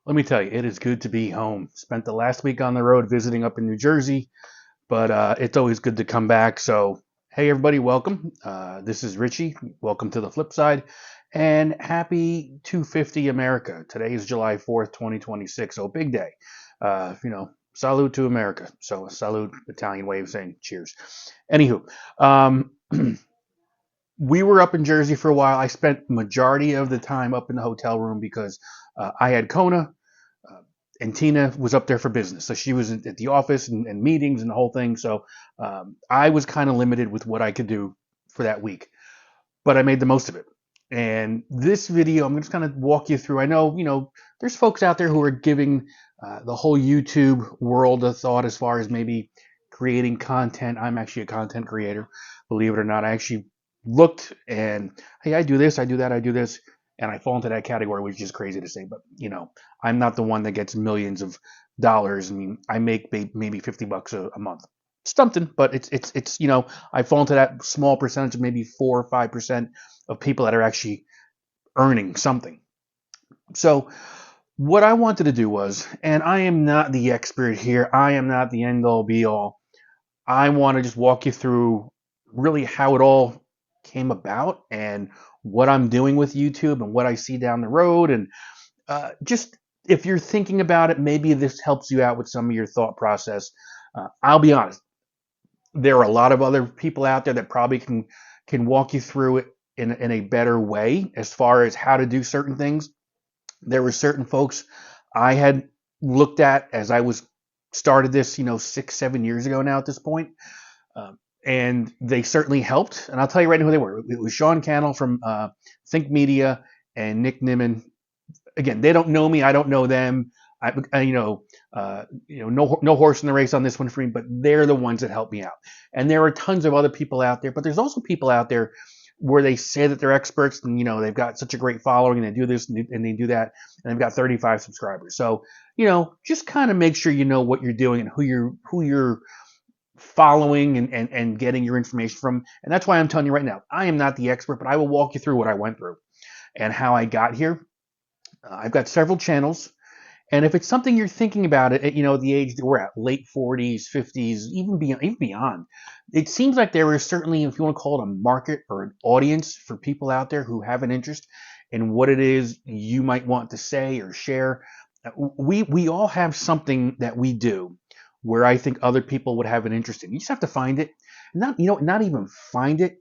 Let me tell you, it is good to be home. Spent the last week on the road visiting up in New Jersey, but it's always good to come back. So, hey, everybody, welcome. This is Richie. Welcome to the flip side. And happy 250 America. Today is July 4th, 2026. So, big day. Salute to America. So, salute, Italian way of saying cheers. Anywho, um, we were up in Jersey for a while. I spent majority of the time up in the hotel room because I had Kona uh, and Tina was up there for business. So she was at the office and meetings and the whole thing. So I was kind of limited with what I could do for that week, but I made the most of it. And this video, I'm just kind of walk you through. I know, there's folks out there who are giving the whole YouTube world a thought as far as maybe creating content. I'm actually a content creator, believe it or not. I actually looked and, hey, I do this, I do that, I do this and I fall into that category, which is crazy to say, but I'm not the one that gets millions of dollars. I mean, I make maybe $50 a month, something, but it's I fall into that small percentage of maybe 4 or 5% of people that are actually earning something. So what I wanted to do was, and I am not the expert here, I am not the end all be all. I want to just walk you through really how it all came about and what I'm doing with YouTube and what I see down the road. And just if you're thinking about it, maybe this helps you out with some of your thought process. I'll be honest, there are a lot of other people out there that probably can walk you through it in a better way as far as how to do certain things. There were certain folks I had looked at as I was started this, 6, 7 years ago now at this point. And they certainly helped. And I'll tell you right now who they were. It was Sean Cannell from Think Media and Nick Nimmin. Again, they don't know me. I don't know them. No horse in the race on this one for me, but they're the ones that help me out. And there are tons of other people out there, but there's also people out there where they say that they're experts and they've got such a great following and they do this and they do that and they've got 35 subscribers. So just kind of make sure you know what you're doing and who you're following and getting your information from. And that's why I'm telling you right now, I am not the expert, but I will walk you through what I went through and how I got here. I've got several channels. And if it's something you're thinking about it, at the age that we're at, late 40s, 50s, even beyond, it seems like there is certainly, if you want to call it a market or an audience for people out there who have an interest in what it is you might want to say or share. We all have something that we do where I think other people would have an interest in. You just have to find it. Not even find it,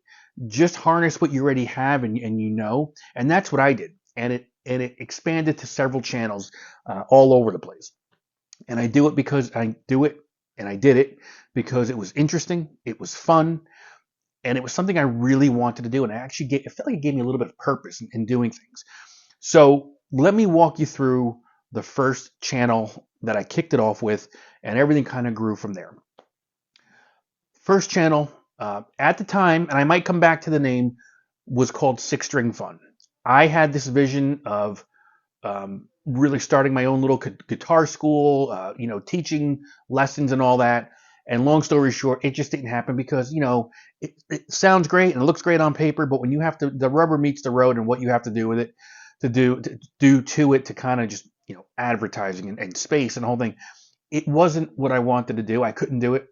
just harness what you already have and and that's what I did. And it expanded to several channels all over the place. And I do it because I do it, and I did it because it was interesting, it was fun, and it was something I really wanted to do. And it felt like it gave me a little bit of purpose in doing things. So let me walk you through the first channel that I kicked it off with, and everything kind of grew from there. First channel at the time, and I might come back to the name, was called Six String Fun. I had this vision of really starting my own little guitar school, teaching lessons and all that. And long story short, it just didn't happen because, it sounds great and it looks great on paper, but when you have to, the rubber meets the road and what you have to do with it, to kind of just, advertising and space and the whole thing, it wasn't what I wanted to do. I couldn't do it.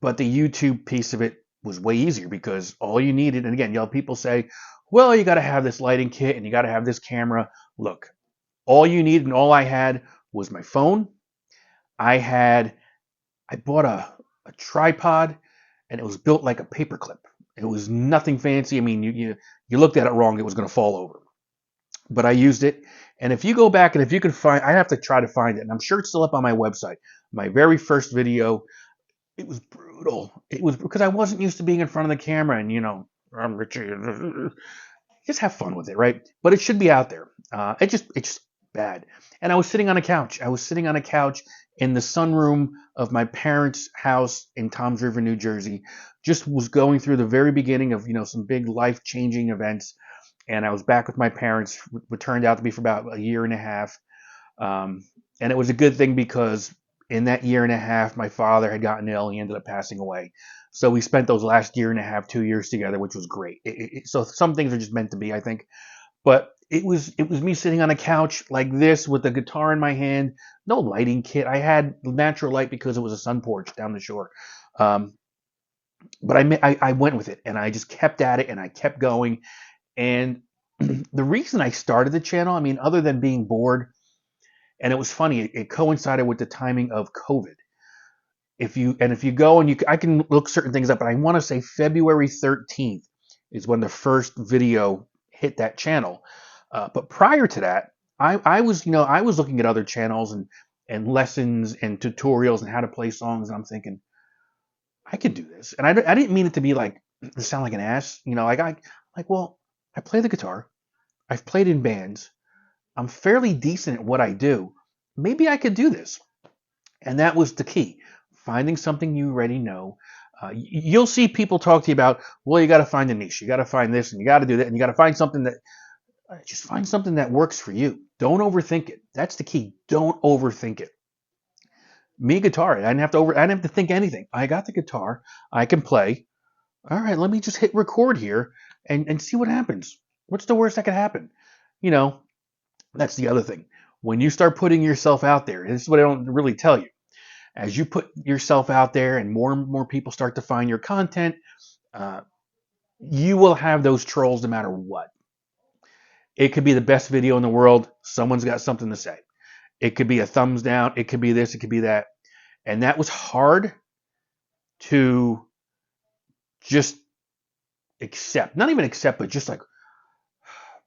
But the YouTube piece of it was way easier because all you needed, and again, people say, well, you got to have this lighting kit and you got to have this camera. Look, all you need and all I had was my phone. I bought a tripod and it was built like a paperclip. It was nothing fancy. I mean, you looked at it wrong, it was going to fall over. But I used it. And if you go back and if you can find, I have to try to find it. And I'm sure it's still up on my website. My very first video, it was brutal. It was because I wasn't used to being in front of the camera and, I'm Richie. Just have fun with it, right? But it should be out there. It's just bad. And I was sitting on a couch. I was sitting on a couch in the sunroom of my parents' house in Toms River, New Jersey. Just was going through the very beginning of some big life-changing events, and I was back with my parents. What turned out to be for about a year and a half, and it was a good thing because in that year and a half, my father had gotten ill. He ended up passing away. So we spent those last year and a half, 2 years together, which was great. So some things are just meant to be, I think. But it was me sitting on a couch like this with a guitar in my hand, no lighting kit. I had natural light because it was a sun porch down the shore. Um, but I went with it and I just kept at it and I kept going. And the reason I started the channel, I mean, other than being bored, and it was funny, it coincided with the timing of COVID. If you go and I can look certain things up, but I want to say February 13th is when the first video hit that channel. But prior to that, I was looking at other channels and lessons and tutorials and how to play songs, and I'm thinking I could do this. And I didn't mean it to be like to sound like an ass, well, I play the guitar. I've played in bands. I'm fairly decent at what I do. Maybe I could do this. And that was the key. Finding something you already know. You'll see people talk to you about, well, you got to find a niche. You got to find this and you got to do that. And you got to find something just find something that works for you. Don't overthink it. That's the key. Don't overthink it. Me, guitar, I didn't have to think anything. I got the guitar. I can play. All right, let me just hit record here and see what happens. What's the worst that could happen? You know, that's the other thing. When you start putting yourself out there, this is what I don't really tell you. As you put yourself out there and more people start to find your content, uh, you will have those trolls no matter what. It could be the best video in the world. Someone's got something to say. It could be a thumbs down. It could be this. It could be that. And that was hard to just accept. Not even accept, but just like,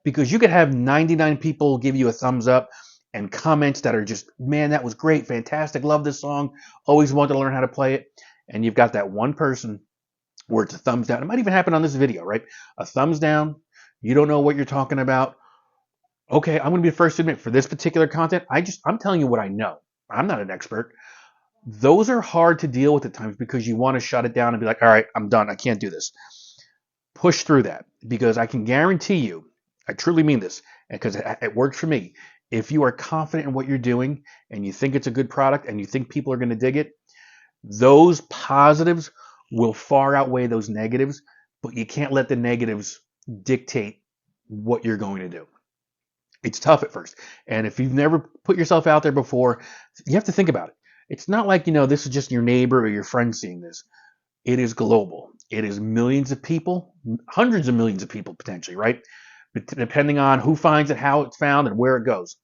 because you could have 99 people give you a thumbs up and comments that are just, man, that was great, fantastic, love this song, always wanted to learn how to play it. And you've got that one person where it's a thumbs down. It might even happen on this video, right? A thumbs down. You don't know what you're talking about. Okay, I'm going to be the first to admit, for this particular content, I'm telling you what I know. I'm not an expert. Those are hard to deal with at times because you want to shut it down and be like, all right, I'm done. I can't do this. Push through that, because I can guarantee you, I truly mean this, because it worked for me. If you are confident in what you're doing and you think it's a good product and you think people are going to dig it, those positives will far outweigh those negatives, but you can't let the negatives dictate what you're going to do. It's tough at first. And if you've never put yourself out there before, you have to think about it. It's not like, this is just your neighbor or your friend seeing this. It is global. It is millions of people, hundreds of millions of people potentially, right? But depending on who finds it, how it's found, and where it goes.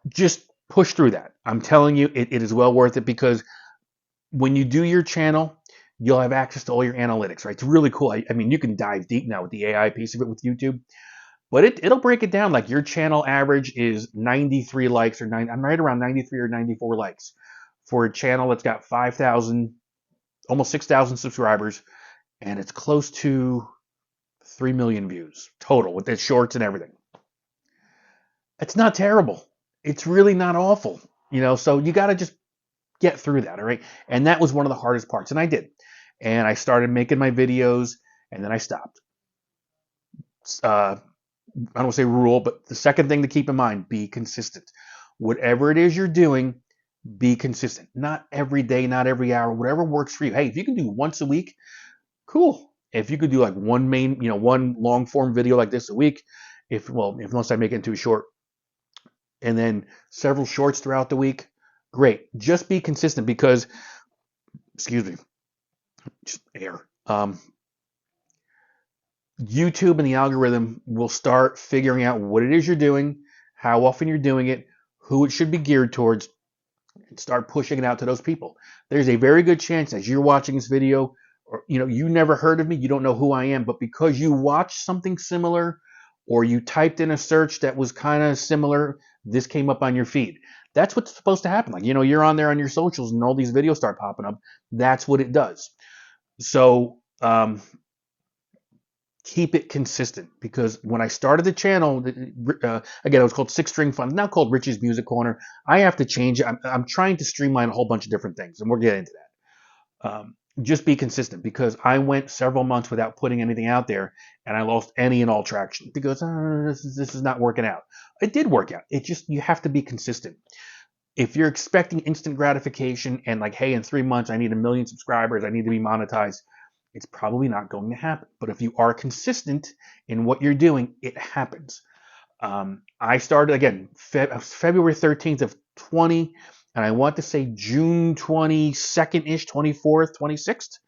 Just push through that. I'm telling you, it is well worth it, because when you do your channel, you'll have access to all your analytics, right? It's really cool. I mean, you can dive deep now with the AI piece of it with YouTube, but it'll break it down. Like, your channel average is 93 likes or I'm right around 93 or 94 likes for a channel that's got 5,000, almost 6,000 subscribers, and it's close to 3 million views total with the shorts and everything. It's not terrible. It's really not awful, so you got to just get through that, all right? And that was one of the hardest parts, and I did. And I started making my videos, and then I stopped. I don't want to say rule, but the second thing to keep in mind, be consistent. Whatever it is you're doing, be consistent. Not every day, not every hour, whatever works for you. Hey, if you can do once a week, cool. If you could do like one long form video like this a week, unless I make it into a short, and then several shorts throughout the week, great. Just be consistent, because, excuse me, just air. YouTube and the algorithm will start figuring out what it is you're doing, how often you're doing it, who it should be geared towards, and start pushing it out to those people. There's a very good chance, as you're watching this video, or you never heard of me, you don't know who I am, but because you watched something similar, or you typed in a search that was kind of similar, this came up on your feed. That's what's supposed to happen. Like, you're on there on your socials and all these videos start popping up. That's what it does. So keep it consistent, because when I started the channel, again, it was called Six String Fun, now called Rich's Music Corner. I have to change it. I'm trying to streamline a whole bunch of different things, and we'll get into that. Just be consistent, because I went several months without putting anything out there, and I lost any and all traction because this is not working out. It did work out. It just, you have to be consistent. If you're expecting instant gratification and like, hey, in 3 months I need 1 million subscribers, I need to be monetized, it's probably not going to happen. But if you are consistent in what you're doing, it happens. I started again February 13th of 20, and I want to say June 22nd ish, 24th, 26th,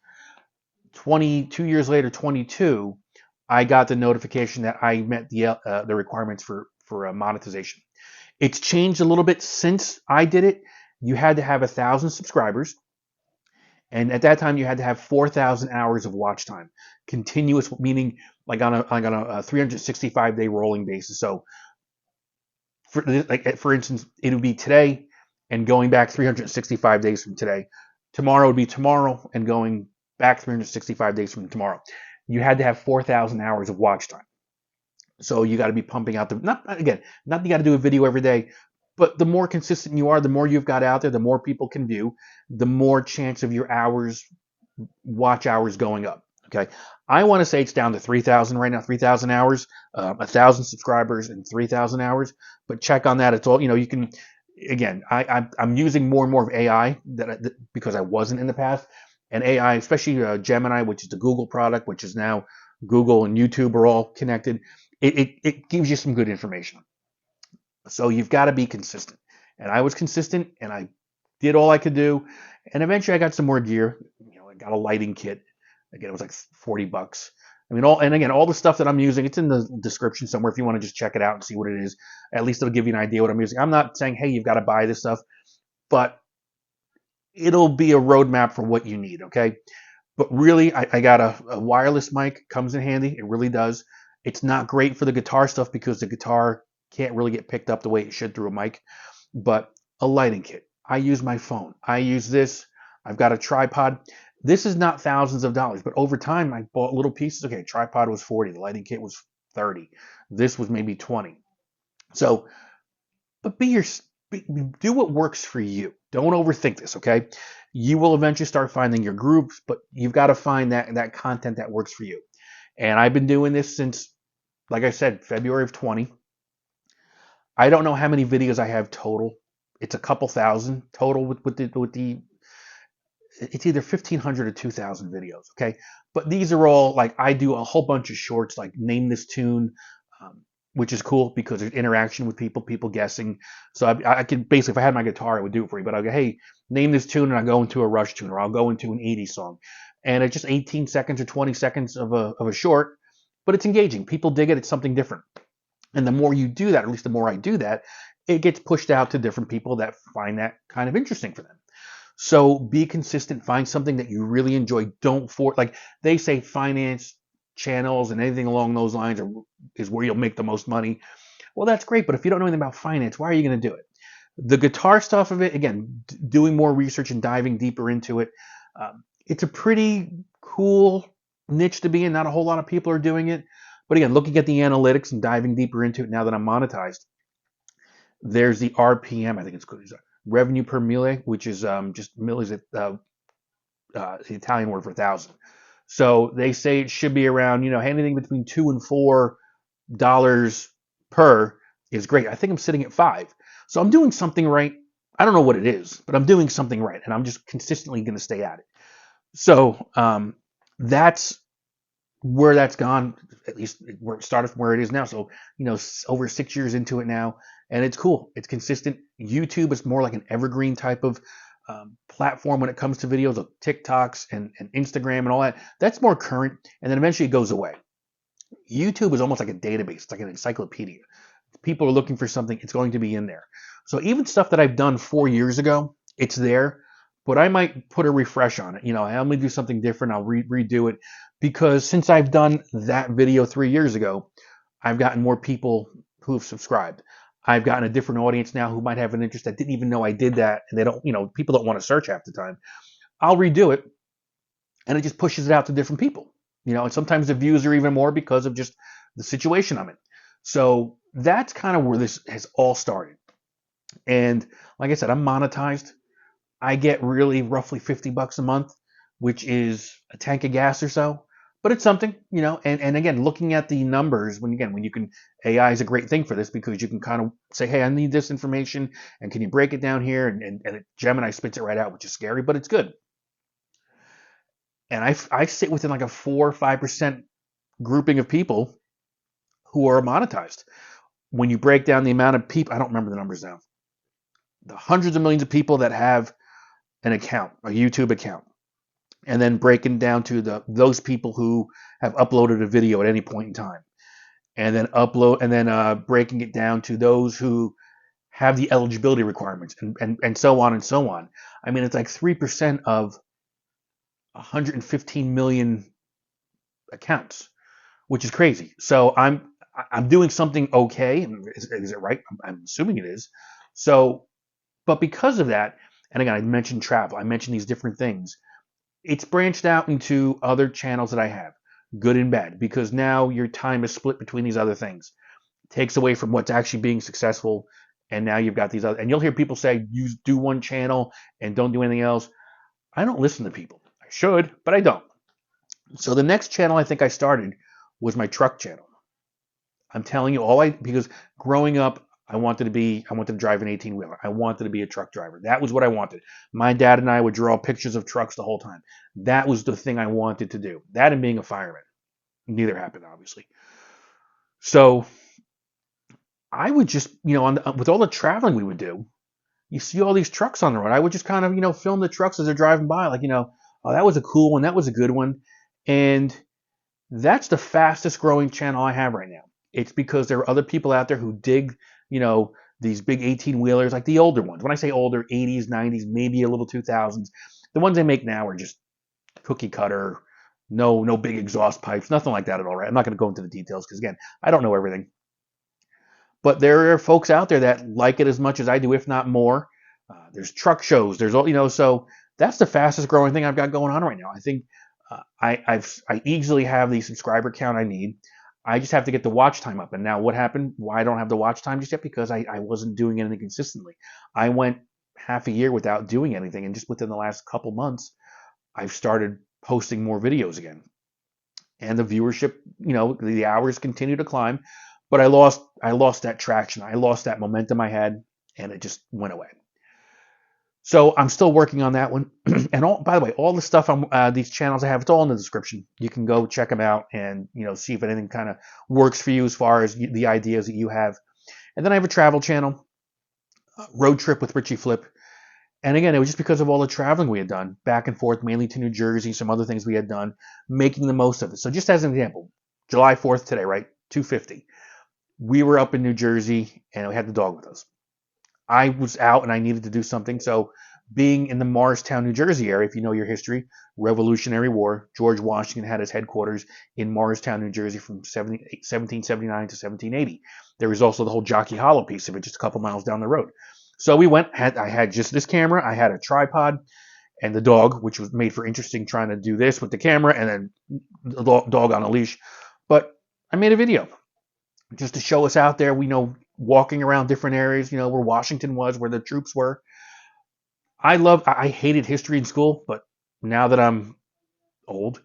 22 years later, 22. I got the notification that I met the requirements for monetization. It's changed a little bit since I did it. You had to have 1,000 subscribers, and at that time you had to have 4,000 hours of watch time, continuous, meaning like on a 365-day rolling basis. So for instance, it would be today and going back 365 days from today. Tomorrow would be tomorrow and going back 365 days from tomorrow. You had to have 4,000 hours of watch time. So you got to be pumping out not that you got to do a video every day, but the more consistent you are, the more you've got out there, the more people can view, the more chance of your watch hours going up. Okay. I want to say it's down to 3,000 right now, 3,000 hours, 1,000 subscribers and 3,000 hours, but check on that. It's all, you can, again, I'm using more and more of AI because I wasn't in the past, and AI, especially Gemini, which is the Google product, which is now Google and YouTube are all connected. It gives you some good information. So you've got to be consistent. And I was consistent and I did all I could do. And eventually I got some more gear. I got a lighting kit. Again, it was like $40. I mean, all the stuff that I'm using, it's in the description somewhere if you want to just check it out and see what it is. At least it'll give you an idea what I'm using. I'm not saying, hey, you've got to buy this stuff, but it'll be a roadmap for what you need, okay? But really, I got a wireless mic, comes in handy. It really does. It's not great for the guitar stuff because the guitar can't really get picked up the way it should through a mic, but a lighting kit. I use my phone. I use this. I've got a tripod. This is not thousands of dollars, but over time I bought little pieces. Okay, tripod was 40. The lighting kit was 30. This was maybe 20. So, but do what works for you. Don't overthink this, okay? You will eventually start finding your groups, but you've got to find that content that works for you. And I've been doing this since, like I said, February of 20. I don't know how many videos I have total. It's a couple thousand total with the it's either 1,500 or 2,000 videos, okay? But these are all, like, I do a whole bunch of shorts, like name this tune, which is cool because there's interaction with people guessing. So I could basically, if I had my guitar, I would do it for you. But I'll go, hey, name this tune, and I'll go into a Rush tune, or I'll go into an 80s song. And it's just 18 seconds or 20 seconds of a short, but it's engaging. People dig it. It's something different. And the more you do that, or at least the more I do that, it gets pushed out to different people that find that kind of interesting for them. So be consistent. Find something that you really enjoy. Like they say, finance channels and anything along those lines is where you'll make the most money. Well, that's great, but if you don't know anything about finance, why are you going to do it? The guitar stuff of it, again, doing more research and diving deeper into it, it's a pretty cool niche to be in. Not a whole lot of people are doing it. But again, looking at the analytics and diving deeper into it now that I'm monetized, there's the RPM, I think it's called revenue per mille, which is just mille is the Italian word for 1,000. So they say it should be around, anything between $2 and $4 per is great. I think I'm sitting at 5. So I'm doing something right. I don't know what it is, but I'm doing something right, and I'm just consistently going to stay at it. So that's where that's gone, at least where it started from where it is now. So, over 6 years into it now, and it's cool. It's consistent. YouTube is more like an evergreen type of platform when it comes to videos, of TikToks and Instagram and all that. That's more current, and then eventually it goes away. YouTube is almost like a database. It's like an encyclopedia. If people are looking for something, it's going to be in there. So even stuff that I've done 4 years ago, it's there, but I might put a refresh on it. I'm going to do something different. I'll redo it, because since I've done that video 3 years ago, I've gotten more people who have subscribed. I've gotten a different audience now who might have an interest that didn't even know I did that, and they don't, people don't want to search half the time. I'll redo it, and it just pushes it out to different people. And sometimes the views are even more because of just the situation I'm in. So that's kind of where this has all started. And like I said, I'm monetized. I get really roughly $50 a month, which is a tank of gas or so. But it's something, and again, looking at the numbers, when you can, AI is a great thing for this, because you can kind of say, hey, I need this information, and can you break it down here? And Gemini spits it right out, which is scary, but it's good. And I sit within like a 4 or 5% grouping of people who are monetized. when you break down the amount of people, I don't remember the numbers now, the hundreds of millions of people that have an account, a YouTube account, and then breaking down to those people who have uploaded a video at any point in time, and then breaking it down to those who have the eligibility requirements, and so on and so on. I mean, it's like 3% of 115 million accounts, which is crazy. So I'm doing something okay. Is it right? I'm assuming it is. So, but because of that, and again, I mentioned travel, I mentioned these different things. It's branched out into other channels that I have, good and bad, because now your time is split between these other things. It takes away from what's actually being successful, and now you've got these other. And you'll hear people say, "You do one channel and don't do anything else." I don't listen to people. I should, but I don't. So the next channel I think I started was my truck channel. I'm telling you, because growing up, I wanted to drive an 18-wheeler. I wanted to be a truck driver. That was what I wanted. My dad and I would draw pictures of trucks the whole time. That was the thing I wanted to do. That and being a fireman. Neither happened, obviously. So I would just, with all the traveling we would do, you see all these trucks on the road. I would just kind of, film the trucks as they're driving by, like, oh, that was a cool one. That was a good one. And that's the fastest growing channel I have right now. It's because there are other people out there who dig, these big 18 wheelers, like the older ones. When I say older, 80s, 90s, maybe a little 2000s. The ones they make now are just cookie cutter, no big exhaust pipes, nothing like that at all, right? I'm not going to go into the details because, again, I don't know everything. But there are folks out there that like it as much as I do, if not more. There's truck shows. There's all, so that's the fastest growing thing I've got going on right now. I think I easily have the subscriber count I need. I just have to get the watch time up. And now what happened? Why I don't have the watch time just yet? Because I wasn't doing anything consistently. I went half a year without doing anything. And just within the last couple months, I've started posting more videos again. And the viewership, the hours continue to climb. But I lost that traction. I lost that momentum I had, and it just went away. So I'm still working on that one. And by the way, all the stuff on these channels I have, it's all in the description. You can go check them out and see if anything kind of works for you as far as the ideas that you have. And then I have a travel channel, Road Trip with Richie Flip. And again, it was just because of all the traveling we had done, back and forth, mainly to New Jersey, some other things we had done, making the most of it. So just as an example, July 4th today, right? 250. We were up in New Jersey and we had the dog with us. I was out and I needed to do something. So being in the Morristown, New Jersey area, if you know your history, Revolutionary War, George Washington had his headquarters in Morristown, New Jersey from 1779 to 1780. There was also the whole Jockey Hollow piece of it, just a couple miles down the road. So we went, I had just this camera, I had a tripod, and the dog, which was made for interesting, trying to do this with the camera, and then the dog on a leash. But I made a video just to show us out there, walking around different areas, where Washington was, where the troops were. I hated history in school, but now that I'm old,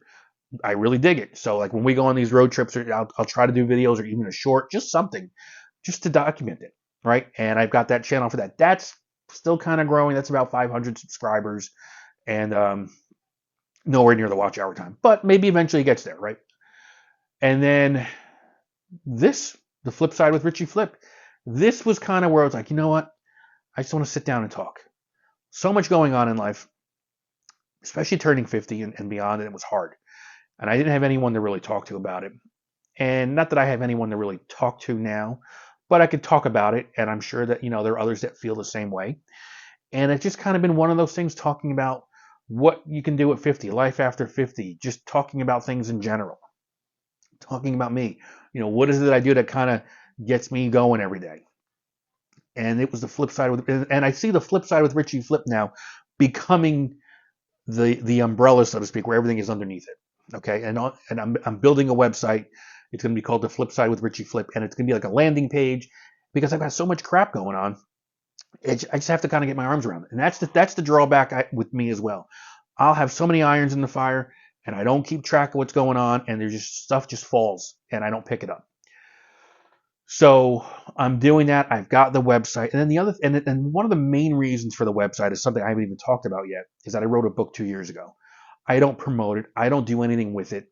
I really dig it. So like when we go on these road trips, I'll try to do videos or even a short, just something, just to document it, right? And I've got that channel for that. That's still kind of growing. That's about 500 subscribers, and nowhere near the watch hour time, but maybe eventually it gets there, right? And then the flip side with Richie Flip, this was kind of where I was like, you know what? I just want to sit down and talk. So much going on in life, especially turning 50 and beyond, and it was hard. And I didn't have anyone to really talk to about it. And not that I have anyone to really talk to now, but I could talk about it. And I'm sure that, there are others that feel the same way. And it's just kind of been one of those things, talking about what you can do at 50, life after 50, just talking about things in general, talking about me. What is it that I do that kind of gets me going every day? And it was the flip side and I see the flip side with Richie Flip now becoming the umbrella, so to speak, where everything is underneath it. Okay, and I'm building a website. It's going to be called The Flip Side with Richie Flip, and it's going to be like a landing page because I've got so much crap going on. I just have to kind of get my arms around it, and that's the drawback with me as well. I'll have so many irons in the fire, and I don't keep track of what's going on, and there's just stuff just falls, and I don't pick it up. So I'm doing that. I've got the website, and then the other, and one of the main reasons for the website is something I haven't even talked about yet, is that I wrote a book 2 years ago. I don't promote it. I don't do anything with it,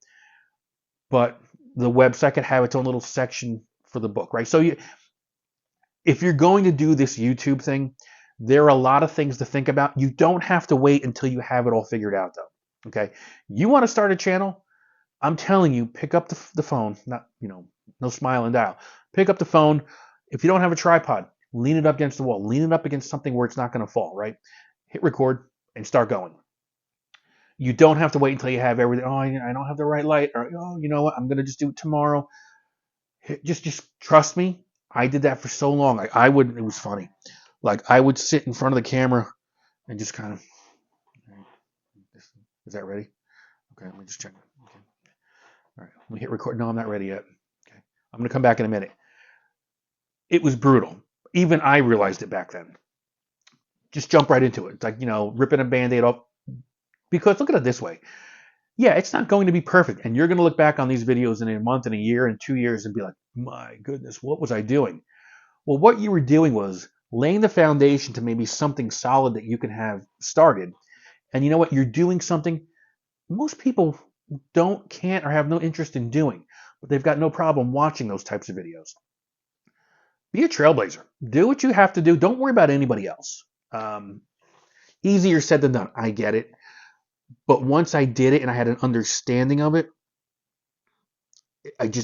but the website could have its own little section for the book, right? So if you're going to do this YouTube thing, there are a lot of things to think about. You don't have to wait until you have it all figured out, though. Okay, you want to start a channel? I'm telling you, pick up the phone. Not no smile and dial. Pick up the phone. If you don't have a tripod, lean it up against the wall. Lean it up against something where it's not going to fall. Right? Hit record and start going. You don't have to wait until you have everything. Oh, I don't have the right light, or oh, you know what? I'm gonna just do it tomorrow. Just trust me. I did that for so long. I would. It was funny. Like I would sit in front of the camera and just kind of. Is that ready? Okay, let me just check. Okay. All right, let me hit record. No, I'm not ready yet. Okay, I'm gonna come back in a minute. It was brutal. Even I realized it back then. Just jump right into it. It's like ripping a band-aid off. Because look at it this way. Yeah, it's not going to be perfect. And you're going to look back on these videos in a month and a year and 2 years and be like, my goodness, what was I doing? Well, what you were doing was laying the foundation to maybe something solid that you can have started. And you know what? You're doing something most people can't, or have no interest in doing, but they've got no problem watching those types of videos. Be a trailblazer. Do what you have to do. Don't worry about anybody else. Easier said than done. I get it. But once I did it and I had an understanding of it,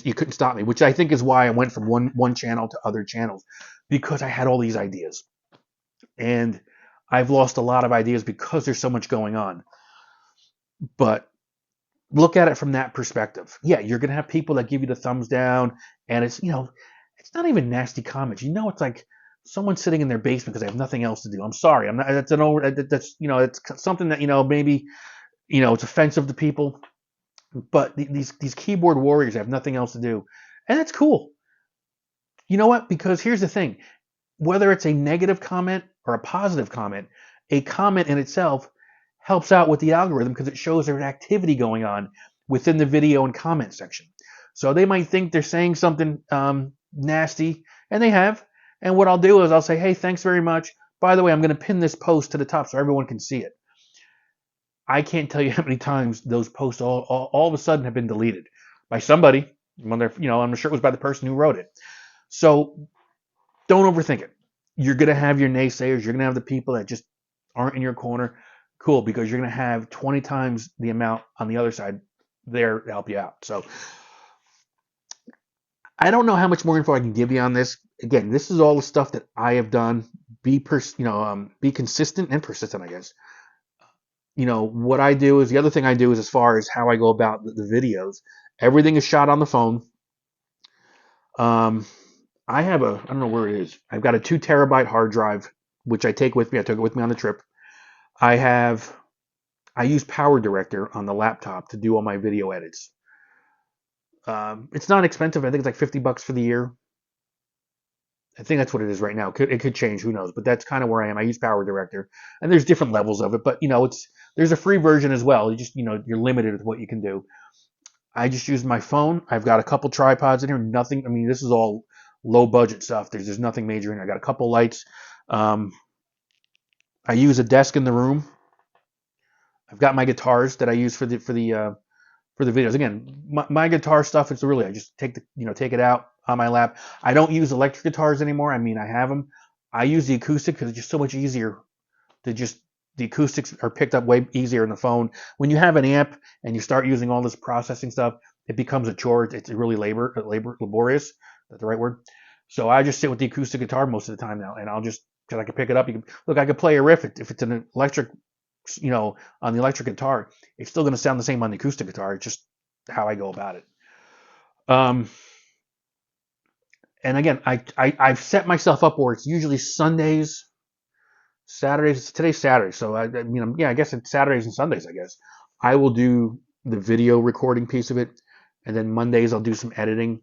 you couldn't stop me, which I think is why I went from one channel to other channels, because I had all these ideas. And I've lost a lot of ideas because there's so much going on. But look at it from that perspective. Yeah, you're going to have people that give you the thumbs down, and it's not even nasty comments. It's like someone sitting in their basement because they have nothing else to do. I'm sorry. I'm not. That's it's something that maybe it's offensive to people. But these keyboard warriors have nothing else to do, and that's cool. You know what? Because here's the thing: whether it's a negative comment or a positive comment, a comment in itself helps out with the algorithm because it shows there's activity going on within the video and comment section. So they might think they're saying something nasty, and they have. And what I'll do is I'll say, hey, thanks very much. By the way, I'm going to pin this post to the top so everyone can see it. I can't tell you how many times those posts all of a sudden have been deleted by somebody. I'm sure it was by the person who wrote it. So don't overthink it. You're going to have your naysayers. You're going to have the people that just aren't in your corner. Cool, because you're going to have 20 times the amount on the other side there to help you out. So I don't know how much more info I can give you on this. Again, this is all the stuff that I have done. Be consistent and persistent, I guess. What I do is the other thing I do is as far as how I go about the videos. Everything is shot on the phone. I don't know where it is. I've got a 2 terabyte hard drive, which I take with me. I took it with me on the trip. I use Power Director on the laptop to do all my video edits. It's not expensive. I think it's like $50 for the year. I think that's what it is right now. It could change. Who knows? But that's kind of where I am. I use Power Director, and there's different levels of it. But there's a free version as well. You're limited with what you can do. I just use my phone. I've got a couple tripods in here. Nothing. I mean, this is all low budget stuff. There's nothing major in here. I got a couple lights. I use a desk in the room. I've got my guitars that I use for the videos. Again, my guitar stuff is really I just take it out on my lap. I don't use electric guitars anymore. I mean, I have them. I use the acoustic because it's just so much easier the acoustics are picked up way easier in the phone. When you have an amp and you start using all this processing stuff, it becomes a chore. It's really laborious. Is that the right word? So I just sit with the acoustic guitar most of the time now, and because I can pick it up. I could play a riff if it's an electric, on the electric guitar. It's still going to sound the same on the acoustic guitar. It's just how I go about it. And again, I've set myself up where it's usually Sundays, Saturdays. Today's Saturday, so I guess it's Saturdays and Sundays. I guess I will do the video recording piece of it, and then Mondays I'll do some editing.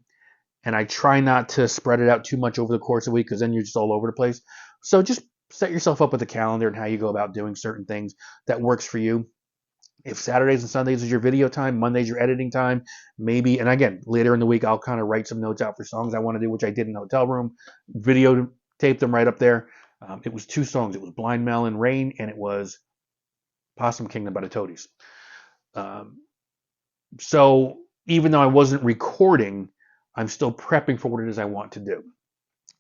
And I try not to spread it out too much over the course of the week because then you're just all over the place. So just set yourself up with a calendar and how you go about doing certain things that works for you. If Saturdays and Sundays is your video time, Monday's your editing time, maybe. And again, later in the week, I'll kind of write some notes out for songs I want to do, which I did in the hotel room. Video tape them right up there. It was 2 songs. It was Blind Melon Rain, and it was Possum Kingdom by the Toadies. So even though I wasn't recording, I'm still prepping for what it is I want to do.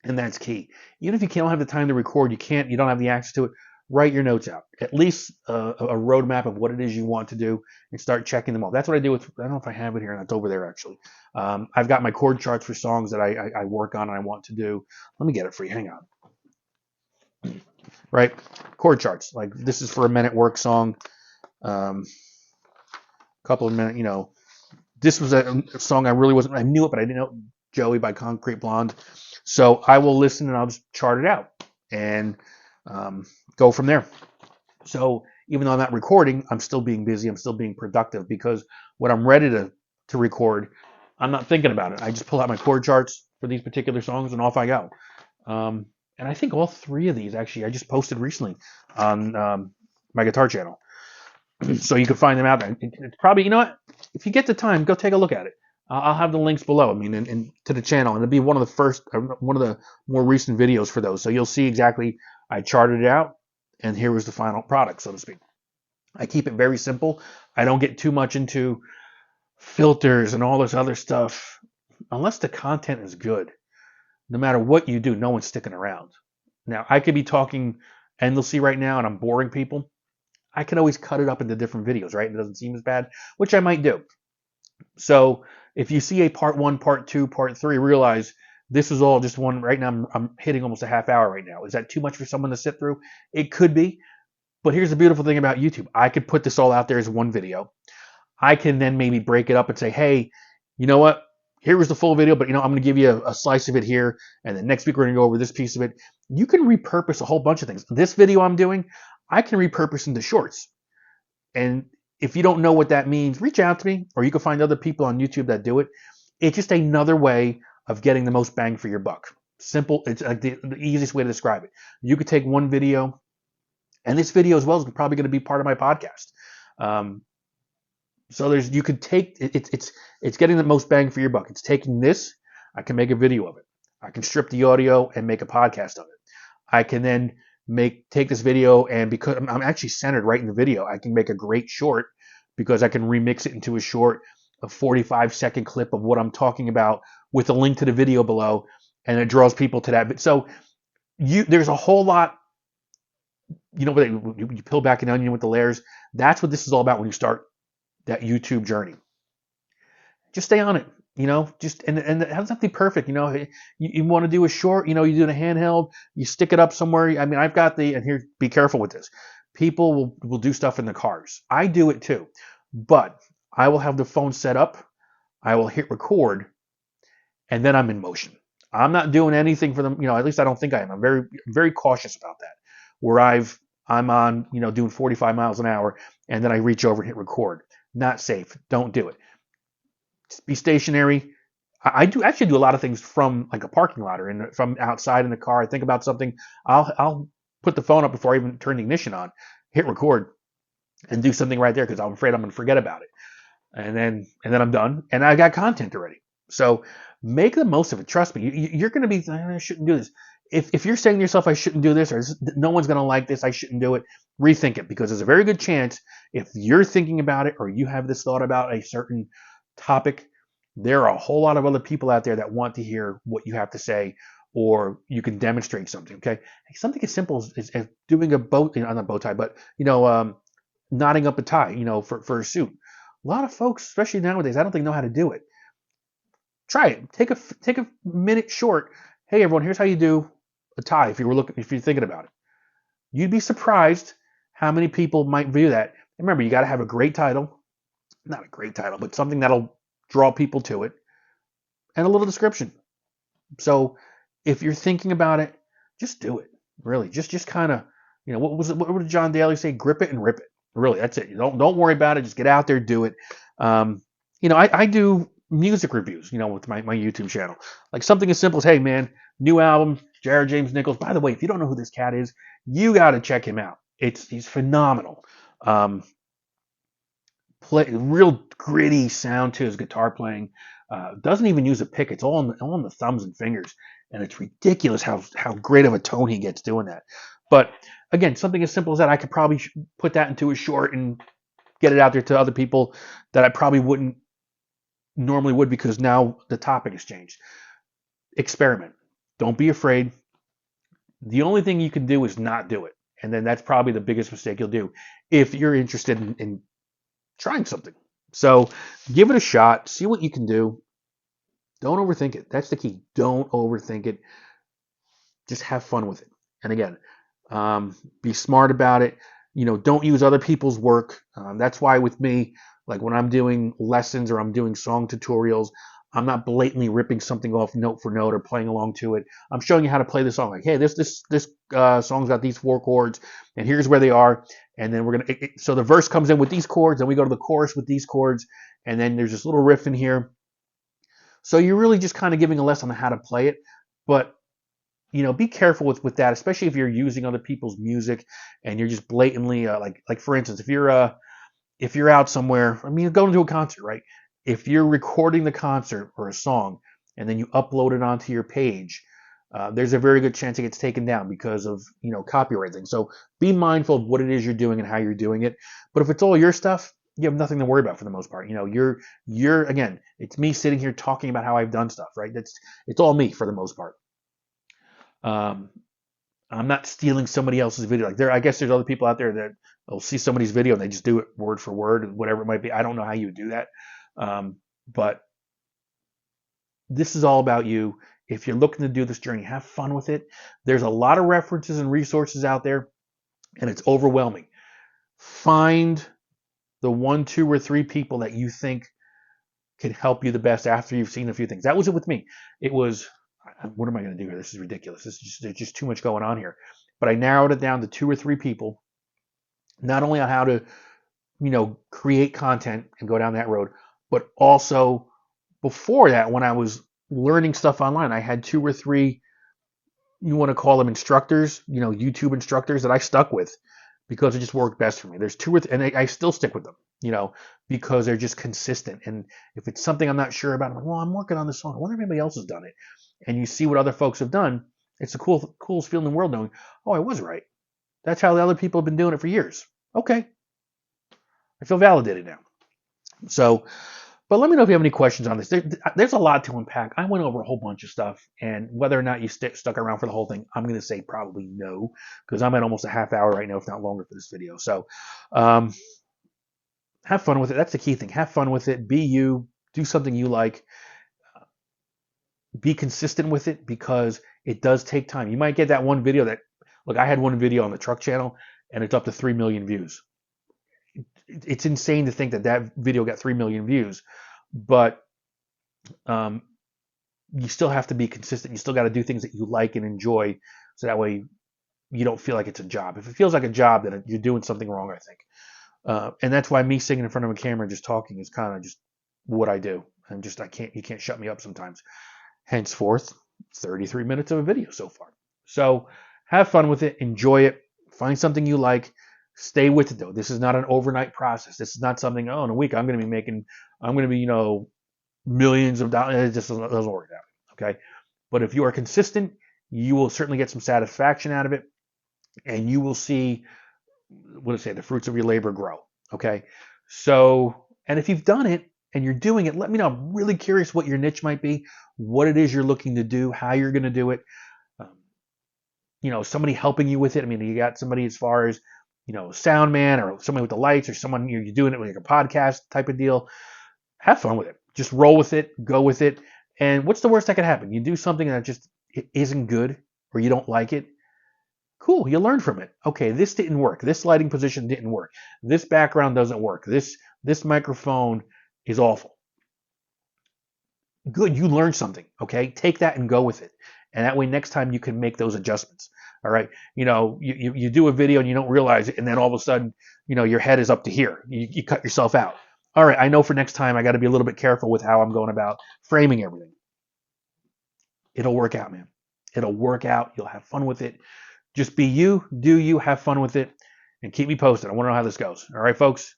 And that's key. Even if you don't have the time to record, you don't have the access to it, write your notes out. At least a roadmap of what it is you want to do and start checking them off. That's what I do with, I don't know if I have it here, and it's over there actually. I've got my chord charts for songs that I work on and I want to do. Let me get it for you. Hang on. Right? Chord charts. Like this is for a Men at Work song. Couple of minutes, this was a song I knew it, but I didn't know Joey by Concrete Blonde. So I will listen and I'll just chart it out and go from there. So even though I'm not recording, I'm still being busy. I'm still being productive because when I'm ready to record, I'm not thinking about it. I just pull out my chord charts for these particular songs and off I go. And I think all three of these actually I just posted recently on my guitar channel. So you can find them out there. It's probably, if you get the time, go take a look at it. I'll have the links below. I mean, and to the channel, and it'll be one of the more recent videos for those. So you'll see exactly. I charted it out, and here was the final product, so to speak. I keep it very simple. I don't get too much into filters and all this other stuff, unless the content is good. No matter what you do, no one's sticking around. Now, I could be talking endlessly right now, and I'm boring people. I can always cut it up into different videos, right? It doesn't seem as bad, which I might do. So if you see a part 1, part 2, part 3, realize this is all just one. Right now, I'm hitting almost a half hour right now. Is that too much for someone to sit through? It could be. But here's the beautiful thing about YouTube. I could put this all out there as one video. I can then maybe break it up and say, hey, you know what? Here was the full video, but I'm going to give you a slice of it here. And then next week, we're going to go over this piece of it. You can repurpose a whole bunch of things. This video I'm doing, I can repurpose into shorts. And if you don't know what that means, reach out to me, or you can find other people on YouTube that do it. It's just another way of getting the most bang for your buck. Simple. It's like the easiest way to describe it. You could take one video, and this video as well is probably going to be part of my podcast. So you could take it's getting the most bang for your buck. It's taking this. I can make a video of it. I can strip the audio and make a podcast of it. I can then take this video, and because I'm actually centered right in the video, I can make a great short because I can remix it into a 45-second clip of what I'm talking about with a link to the video below, and it draws people to that. So there's a whole lot, you peel back an onion with the layers. That's what this is all about when you start that YouTube journey. Just stay on it. And it doesn't have to be perfect. You want to do a short, you do a handheld, you stick it up somewhere. I mean, I've got and here, be careful with this. People will do stuff in the cars. I do it too, but I will have the phone set up. I will hit record, and then I'm in motion. I'm not doing anything for them. At least I don't think I am. I'm very, very cautious about that. Where I'm on, doing 45 miles an hour, and then I reach over and hit record. Not safe. Don't do it. Be stationary. I do actually do a lot of things from like a parking lot or from outside in the car. I think about something. I'll put the phone up before I even turn the ignition on, hit record, and do something right there because I'm afraid I'm going to forget about it. And then I'm done, and I got content already. So make the most of it. Trust me. You're going to be, I shouldn't do this. If you're saying to yourself, I shouldn't do this, or no one's going to like this, I shouldn't do it, rethink it, because there's a very good chance if you're thinking about it or you have this thought about a certain topic, there are a whole lot of other people out there that want to hear what you have to say, or you can demonstrate something. Okay, something as simple as doing a bow, not a bow tie, but knotting up a tie, for a suit. A lot of folks, especially nowadays, I don't think know how to do it. Try it. Take a minute short. Hey everyone, here's how you do a tie. If you're thinking about it, you'd be surprised how many people might view that. Remember, you got to have a great title. Not a great title, but something that'll draw people to it, and a little description. So if you're thinking about it, just do it. Really, just kind of, what did John Daly say? Grip it and rip it. Really, that's it. Don't worry about it. Just get out there, do it. I do music reviews, with my YouTube channel. Like something as simple as, hey man, new album, Jared James Nichols. By the way, if you don't know who this cat is, you got to check him out. He's phenomenal. Real gritty sound to his guitar playing. Doesn't even use a pick. It's all on the thumbs and fingers, and it's ridiculous how great of a tone he gets doing that. But again, something as simple as that, I could probably put that into a short and get it out there to other people that I probably wouldn't normally would, because now the topic has changed. Experiment. Don't be afraid. The only thing you can do is not do it. And then that's probably the biggest mistake you'll do if you're interested in trying something. So give it a shot. See what you can do. Don't overthink it. That's the key. Don't overthink it. Just have fun with it. And again, be smart about it. Don't use other people's work. That's why with me, like when I'm doing lessons or I'm doing song tutorials, I'm not blatantly ripping something off note for note or playing along to it. I'm showing you how to play the song. Like, hey, this song's got these 4 chords, and here's where they are. And then we're gonna. So the verse comes in with these chords, and we go to the chorus with these chords, and then there's this little riff in here. So you're really just kind of giving a lesson on how to play it, but be careful with that, especially if you're using other people's music and you're just blatantly like for instance, if you're out somewhere, I mean, going to a concert, right? If you're recording the concert or a song and then you upload it onto your page, there's a very good chance it gets taken down because of copyright things. So be mindful of what it is you're doing and how you're doing it. But if it's all your stuff, you have nothing to worry about for the most part. You're again, it's me sitting here talking about how I've done stuff, right? It's all me for the most part. Um, I'm not stealing somebody else's video. Like I guess there's other people out there that will see somebody's video and they just do it word for word and whatever it might be. I don't know how you would do that. But this is all about you. If you're looking to do this journey, have fun with it. There's a lot of references and resources out there, and it's overwhelming. Find the 1, 2, or 3 people that you think can help you the best after you've seen a few things. That was it with me. It was, what am I going to do here? This is ridiculous. There's just too much going on here. But I narrowed it down to 2 or 3 people, not only on how to, create content and go down that road, but also before that, when I was learning stuff online, I had 2 or 3, you want to call them instructors, YouTube instructors that I stuck with because it just worked best for me. There's 2 or 3, and I still stick with them, because they're just consistent. And if it's something I'm not sure about, I'm like, well, I'm working on this song. I wonder if anybody else has done it. And you see what other folks have done. It's the coolest feeling in the world knowing, oh, I was right. That's how the other people have been doing it for years. Okay. I feel validated now. So, but let me know if you have any questions on this. There's a lot to unpack. I went over a whole bunch of stuff, and whether or not you stuck around for the whole thing, I'm going to say probably no, because I'm at almost a half hour right now, if not longer, for this video. So, have fun with it. That's the key thing. Have fun with it. Be you. Do something you like. Be consistent with it because it does take time. You might get that one video that, look, I had one video on the truck channel, and it's up to 3 million views. It's insane to think that video got 3 million views, but you still have to be consistent. You still got to do things that you like and enjoy, so that way you don't feel like it's a job. If it feels like a job, then you're doing something wrong, I think. And that's why me sitting in front of a camera and just talking is kind of just what I do. And you can't shut me up sometimes. Henceforth, 33 minutes of a video so far. So have fun with it. Enjoy it. Find something you like. Stay with it, though. This is not an overnight process. This is not something, in a week I'm going to be millions of dollars. It just doesn't work out. Okay. But if you are consistent, you will certainly get some satisfaction out of it, and you will see, the fruits of your labor grow. Okay. So, and if you've done it and you're doing it, let me know. I'm really curious what your niche might be, what it is you're looking to do, how you're going to do it. Somebody helping you with it. I mean, you got somebody as far as, sound man or somebody with the lights, or someone you're doing it with, like a podcast type of deal. Have fun with it. Just roll with it, go with it. And what's the worst that could happen? You do something that just isn't good, or you don't like it. Cool, you learn from it. Okay, this didn't work. This lighting position didn't work. This background doesn't work. This microphone is awful. Good, you learned something. Okay, take that and go with it. And that way, next time you can make those adjustments. All right, you do a video and you don't realize it, and then all of a sudden, your head is up to here. You cut yourself out. All right, I know for next time I got to be a little bit careful with how I'm going about framing everything. It'll work out, man. It'll work out. You'll have fun with it. Just be you, do you, have fun with it, and keep me posted. I want to know how this goes. All right, folks?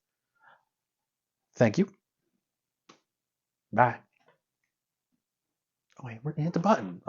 Thank you. Bye. Oh, wait, hit the button.